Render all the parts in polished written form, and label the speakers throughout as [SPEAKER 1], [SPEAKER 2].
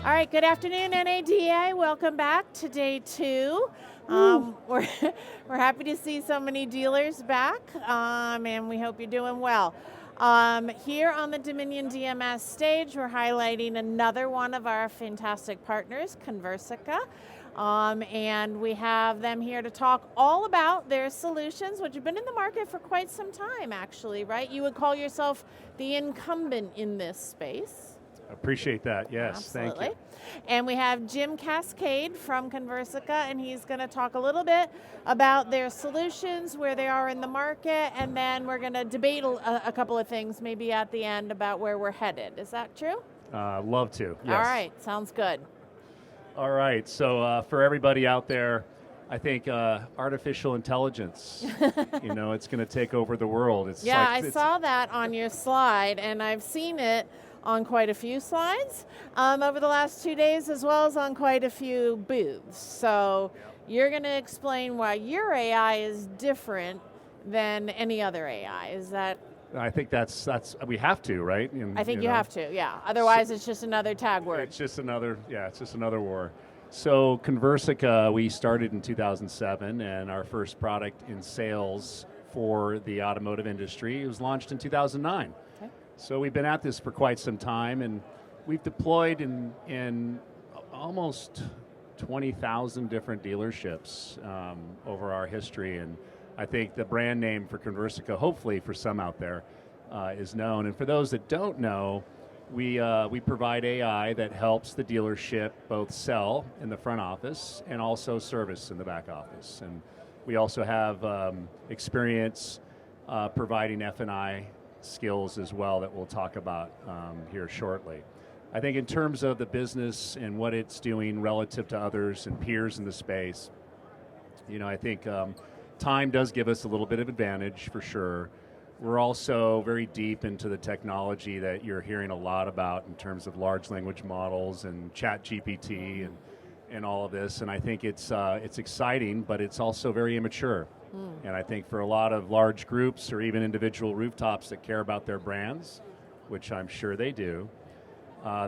[SPEAKER 1] All right, good afternoon, NADA. Welcome back to day two. We're, we're happy to see so many dealers back, and we hope you're doing well. Here on the Dominion DMS stage, we're highlighting another one of our fantastic partners, Conversica. And we have them here to talk all about their solutions, which have been in the market for quite some time, actually, right? You would call yourself the incumbent in this space.
[SPEAKER 2] Appreciate that, yes.
[SPEAKER 1] Absolutely.
[SPEAKER 2] Thank you.
[SPEAKER 1] And we have Jim Kaskade from Conversica, and he's going to talk a little bit about their solutions, where they are in the market, and then we're going to debate a couple of things maybe at the end about where we're headed. Is that true?
[SPEAKER 2] Love to, yes.
[SPEAKER 1] All right, sounds good.
[SPEAKER 2] All right, so for everybody out there, I think artificial intelligence, it's going to take over the world.
[SPEAKER 1] I saw that on your slide, and I've seen it on quite a few slides over the last 2 days, as well as on quite a few booths. So you're going to explain why your AI is different than any other AI. Is that?
[SPEAKER 2] I think that's we have to, right?
[SPEAKER 1] I think you have to, yeah. Otherwise, it's just another tag word.
[SPEAKER 2] It's just another war. So Conversica, we started in 2007, and our first product in sales for the automotive industry was launched in 2009. Okay. So we've been at this for quite some time, and we've deployed in almost 20,000 different dealerships over our history. And I think the brand name for Conversica, hopefully for some out there, is known. And for those that don't know, we provide AI that helps the dealership both sell in the front office and also service in the back office. And we also have experience providing F&I skills as well that we'll talk about here shortly. I think in terms of the business and what it's doing relative to others and peers in the space, I think time does give us a little bit of advantage for sure. We're also very deep into the technology that you're hearing a lot about in terms of large language models and ChatGPT and all of this. And I think it's exciting, but it's also very immature. And I think for a lot of large groups or even individual rooftops that care about their brands, which I'm sure they do,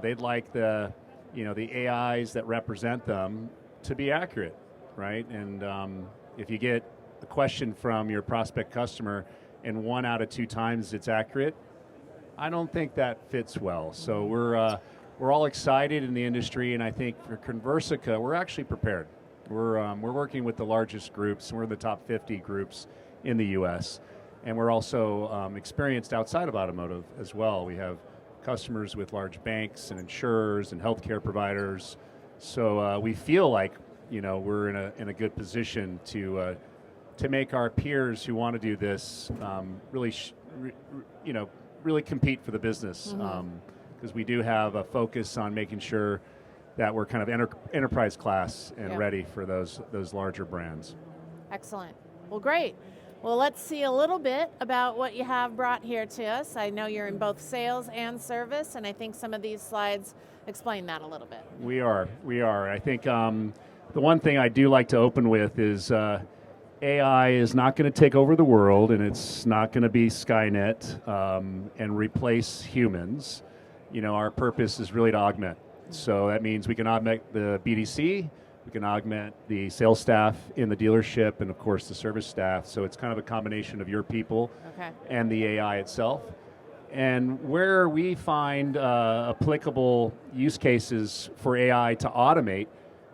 [SPEAKER 2] they'd like the AIs that represent them to be accurate, right? And if you get a question from your prospect customer and 1 out of 2 times it's accurate, I don't think that fits well. So we're all excited in the industry, and I think for Conversica, we're actually prepared. We're working with the largest groups. We're in the top 50 groups in the U.S., and we're also experienced outside of automotive as well. We have customers with large banks and insurers and healthcare providers. So we feel like we're in a good position to make our peers who want to do this really compete for the business, because we do have a focus on making sure that we're kind of enterprise class and ready for those larger brands.
[SPEAKER 1] Excellent. Well, great. Well, let's see a little bit about what you have brought here to us. I know you're in both sales and service, and I think some of these slides explain that a little bit.
[SPEAKER 2] We are. I think the one thing I do like to open with is AI is not going to take over the world, and it's not going to be Skynet and replace humans. Our purpose is really to augment. So that means we can augment the BDC, we can augment the sales staff in the dealership, and of course the service staff. So it's kind of a combination of your people and the AI itself. And where we find applicable use cases for AI to automate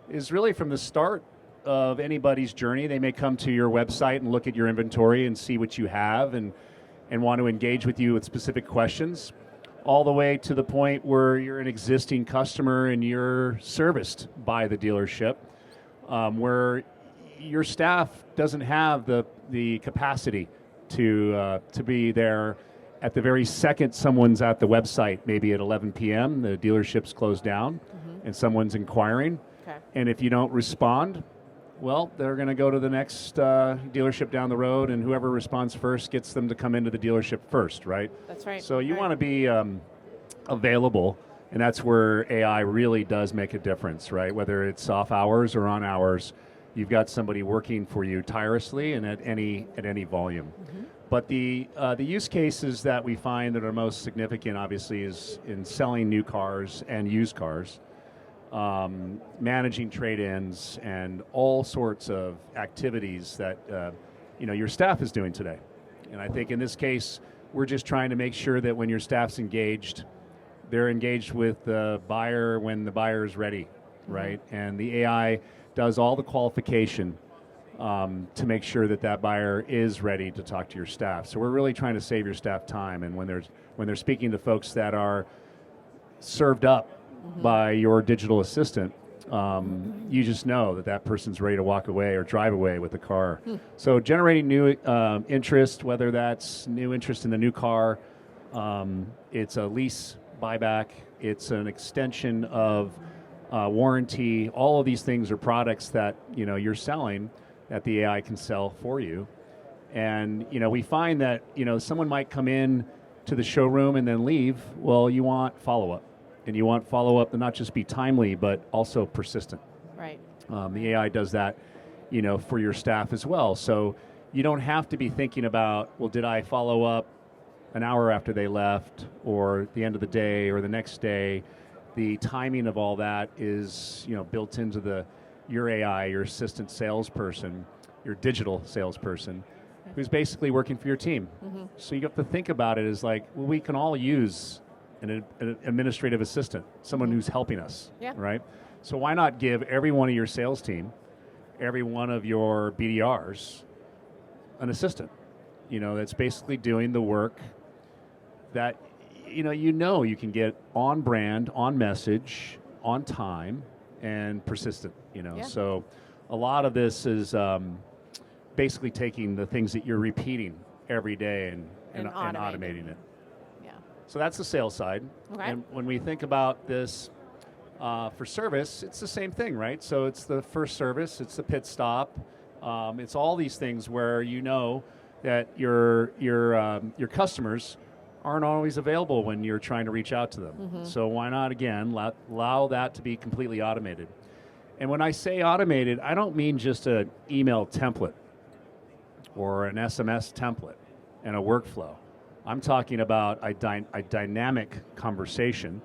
[SPEAKER 2] is really from the start of anybody's journey. They may come to your website and look at your inventory and see what you have and want to engage with you with specific questions, all the way to the point where you're an existing customer and you're serviced by the dealership, where your staff doesn't have the capacity to be there at the very second someone's at the website, maybe at 11 p.m., the dealership's closed down, and someone's inquiring. Okay. And if you don't respond, well, they're going to go to the next dealership down the road, and whoever responds first gets them to come into the dealership first, right?
[SPEAKER 1] That's right.
[SPEAKER 2] So you want to be available, and that's where AI really does make a difference, right? Whether it's off hours or on hours, you've got somebody working for you tirelessly and at any volume. But the use cases that we find that are most significant, obviously, is in selling new cars and used cars. managing trade-ins, and all sorts of activities that your staff is doing today. And I think in this case, we're just trying to make sure that when your staff's engaged, they're engaged with the buyer when the buyer is ready, right? And the AI does all the qualification to make sure that that buyer is ready to talk to your staff. So we're really trying to save your staff time. And when they're speaking to folks that are served up by your digital assistant, you just know that that person's ready to walk away or drive away with the car. So generating new interest, whether that's new interest in the new car, it's a lease buyback, it's an extension of warranty. All of these things are products that you're selling that the AI can sell for you. And we find that someone might come in to the showroom and then leave. Well, you want follow-up. And you want follow-up to not just be timely, but also persistent.
[SPEAKER 1] Right.
[SPEAKER 2] The AI does that, for your staff as well. So you don't have to be thinking about, well, did I follow up an hour after they left, or the end of the day, or the next day? The timing of all that is, built into your AI, your assistant salesperson, your digital salesperson, who's basically working for your team. So you have to think about it as like, well, we can all use an administrative assistant, someone who's helping us, right? So why not give every one of your sales team, every one of your BDRs, an assistant, that's basically doing the work that you can get on brand, on message, on time, and persistent. So a lot of this is basically taking the things that you're repeating every day and automating it. So that's the sales side.
[SPEAKER 1] Okay.
[SPEAKER 2] And when we think about this for service, it's the same thing, right? So it's the first service, it's the pit stop, it's all these things where that your customers aren't always available when you're trying to reach out to them. So why not, again, allow that to be completely automated. And when I say automated, I don't mean just an email template or an SMS template and a workflow. I'm talking about a dynamic conversation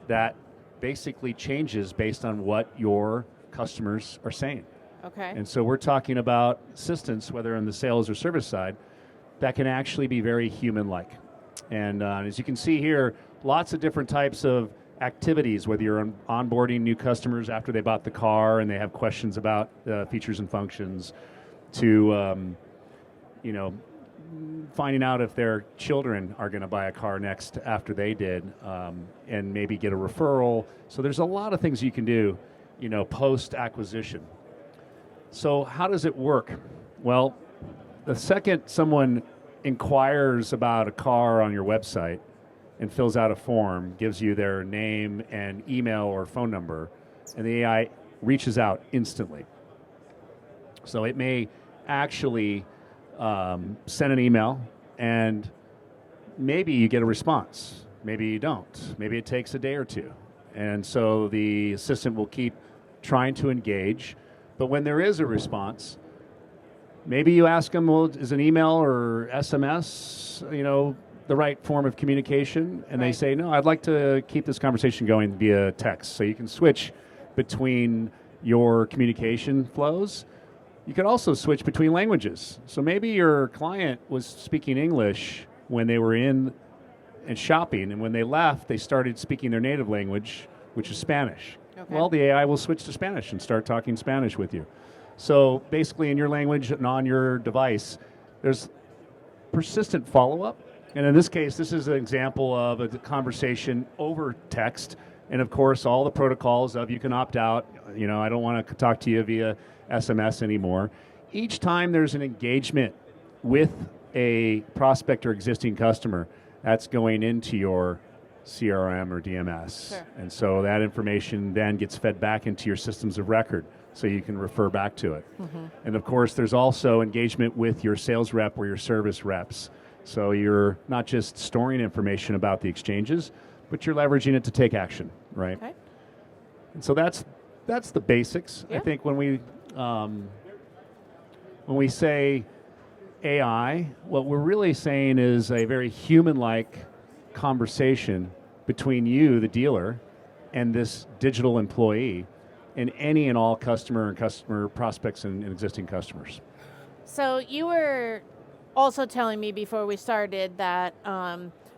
[SPEAKER 2] that basically changes based on what your customers are saying.
[SPEAKER 1] Okay.
[SPEAKER 2] And so we're talking about assistants, whether on the sales or service side, that can actually be very human-like. And as you can see here, lots of different types of activities, whether you're onboarding new customers after they bought the car and they have questions about features and functions, to finding out if their children are going to buy a car next after they did, and maybe get a referral. So there's a lot of things you can do, post-acquisition. So how does it work? Well, the second someone inquires about a car on your website and fills out a form, gives you their name and email or phone number, and the AI reaches out instantly. So it may actually send an email, and maybe you get a response. Maybe you don't. Maybe it takes a day or two. And so the assistant will keep trying to engage. But when there is a response, maybe you ask them, well, is an email or SMS, the right form of communication? And they say, no, I'd like to keep this conversation going via text. So you can switch between your communication flows. You can also switch between languages. So maybe your client was speaking English when they were in and shopping, and when they left, they started speaking their native language, which is Spanish. Okay. Well, the AI will switch to Spanish and start talking Spanish with you. So basically in your language and on your device, there's persistent follow-up. And in this case, this is an example of a conversation over text. And of course, all the protocols of you can opt out. I don't want to talk to you via SMS anymore. Each time there's an engagement with a prospect or existing customer, that's going into your CRM or DMS. Sure. And so that information then gets fed back into your systems of record, so you can refer back to it. And of course, there's also engagement with your sales rep or your service reps. So you're not just storing information about the exchanges, but you're leveraging it to take action, right? Okay. And so that's the basics. Yeah. I think when we say AI, what we're really saying is a very human-like conversation between you, the dealer, and this digital employee in any and all customer prospects and existing customers.
[SPEAKER 1] So you were also telling me before we started that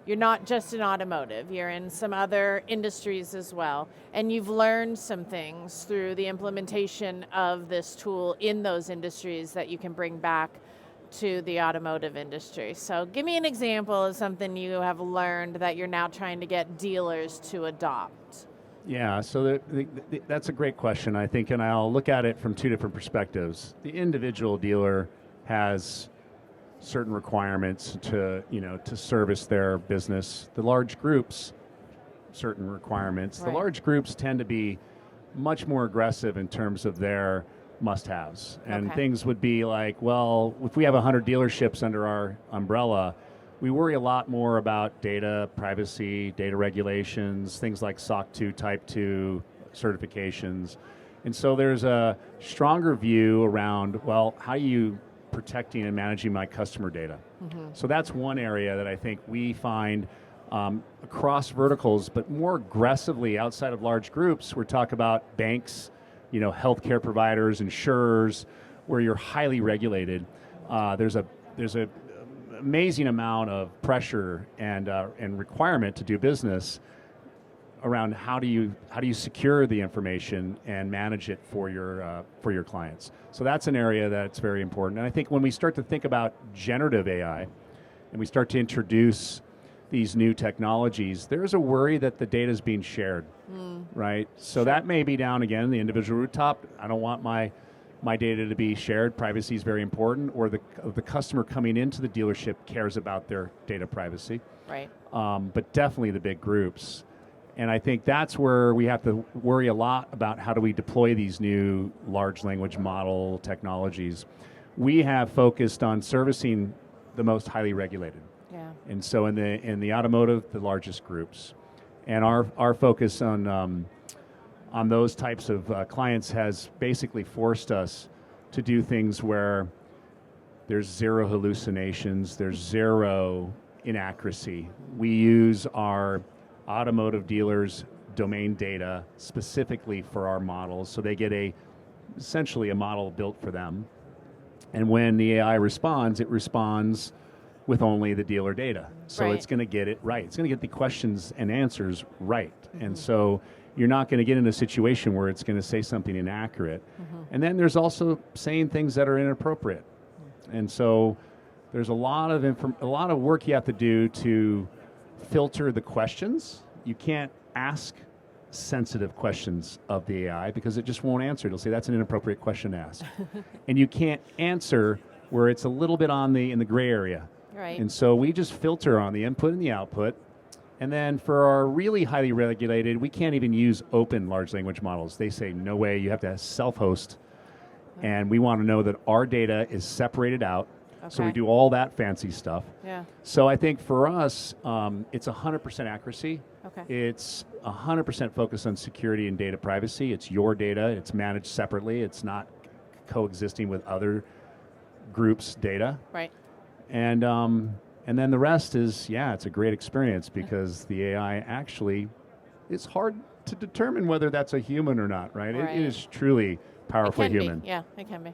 [SPEAKER 1] you're not just in automotive, you're in some other industries as well, and you've learned some things through the implementation of this tool in those industries that you can bring back to the automotive industry. So give me an example of something you have learned that you're now trying to get dealers to adopt.
[SPEAKER 2] Yeah, so that's a great question, I think, and I'll look at it from two different perspectives. The individual dealer has certain requirements to service their business. The large groups, certain requirements.
[SPEAKER 1] Right.
[SPEAKER 2] The large groups tend to be much more aggressive in terms of their must-haves. And
[SPEAKER 1] Okay.
[SPEAKER 2] things would be like, well, if we have 100 dealerships under our umbrella, we worry a lot more about data privacy, data regulations, things like SOC 2, Type 2 certifications. And so there's a stronger view around, well, how are you protecting and managing my customer data? Mm-hmm. So that's one area that I think we find across verticals, but more aggressively outside of large groups. We're talking about banks, healthcare providers, insurers, where you're highly regulated. There's a amazing amount of pressure and requirement to do business around how do you secure the information and manage it for your clients. So that's an area that's very important. And I think when we start to think about generative AI and we start to introduce these new technologies, there's a worry that the data is being shared, right? So that may be down again the individual rooftop. I don't want my data to be shared. Privacy is very important. Or the customer coming into the dealership cares about their data privacy.
[SPEAKER 1] Right.
[SPEAKER 2] But definitely the big groups. And I think that's where we have to worry a lot about how do we deploy these new large language model technologies. We have focused on servicing the most highly regulated.
[SPEAKER 1] Yeah.
[SPEAKER 2] And so in the automotive, the largest groups. And our focus on those types of clients has basically forced us to do things where there's zero hallucinations, there's zero inaccuracy. We use our automotive dealers' domain data specifically for our models, so they get essentially a model built for them. And when the AI responds, it responds with only the dealer data. So
[SPEAKER 1] Right.
[SPEAKER 2] It's going to get it right. It's going to get the questions and answers right. Mm-hmm. And so you're not going to get in a situation where it's going to say something inaccurate. Mm-hmm. And then there's also saying things that are inappropriate. Mm-hmm. And so there's a lot of work you have to do to filter the questions. You can't ask sensitive questions of the AI because it just won't answer. It'll say that's an inappropriate question to ask. And you can't answer where it's a little bit in the gray area.
[SPEAKER 1] Right.
[SPEAKER 2] And so we just filter on the input and the output. And then for our really highly regulated, we can't even use open large language models. They say, no way, you have to self-host. And we want to know that our data is separated out. Okay. So we do all that fancy stuff.
[SPEAKER 1] Yeah.
[SPEAKER 2] So I think for us, it's 100% accuracy.
[SPEAKER 1] Okay.
[SPEAKER 2] It's 100% focus on security and data privacy. It's your data. It's managed separately. It's not coexisting with other groups' data.
[SPEAKER 1] Right.
[SPEAKER 2] And then the rest is, it's a great experience because the AI actually, it's hard to determine whether that's a human or not, right?
[SPEAKER 1] Right.
[SPEAKER 2] It is truly powerfully human.
[SPEAKER 1] Be. Yeah, it can be.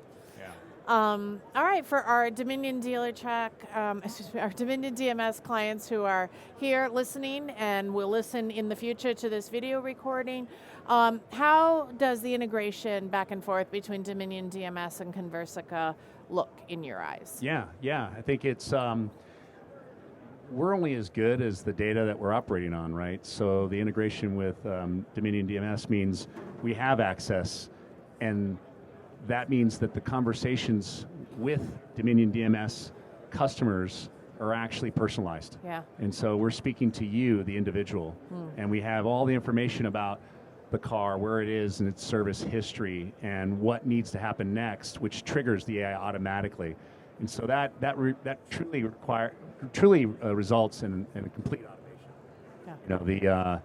[SPEAKER 1] All right, for our Dominion Dealer Track, our Dominion DMS clients who are here listening and will listen in the future to this video recording, how does the integration back and forth between Dominion DMS and Conversica look in your eyes?
[SPEAKER 2] Yeah. I think it's, we're only as good as the data that we're operating on, right? So the integration with Dominion DMS means we have access, and that means that the conversations with Dominion DMS customers are actually personalized.
[SPEAKER 1] Yeah.
[SPEAKER 2] And so we're speaking to you, the individual, and we have all the information about the car, where it is in its service history, and what needs to happen next, which triggers the AI automatically. And so that truly results in a complete automation.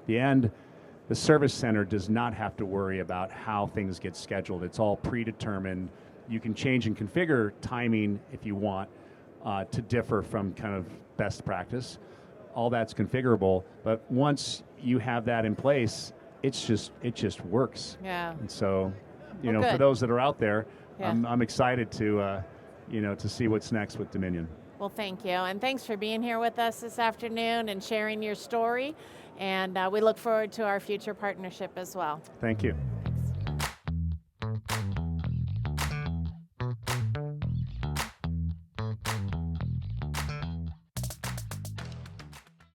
[SPEAKER 2] Yeah. The service center does not have to worry about how things get scheduled. It's all predetermined. You can change and configure timing if you want to differ from kind of best practice. All that's configurable, but once you have that in place, it just works.
[SPEAKER 1] Yeah.
[SPEAKER 2] And so, you
[SPEAKER 1] Well,
[SPEAKER 2] know, for
[SPEAKER 1] good.
[SPEAKER 2] those that are out there,
[SPEAKER 1] Yeah.
[SPEAKER 2] I'm excited to, to see what's next with Dominion.
[SPEAKER 1] Well, thank you. And thanks for being here with us this afternoon and sharing your story. And we look forward to our future partnership as well.
[SPEAKER 2] Thank you.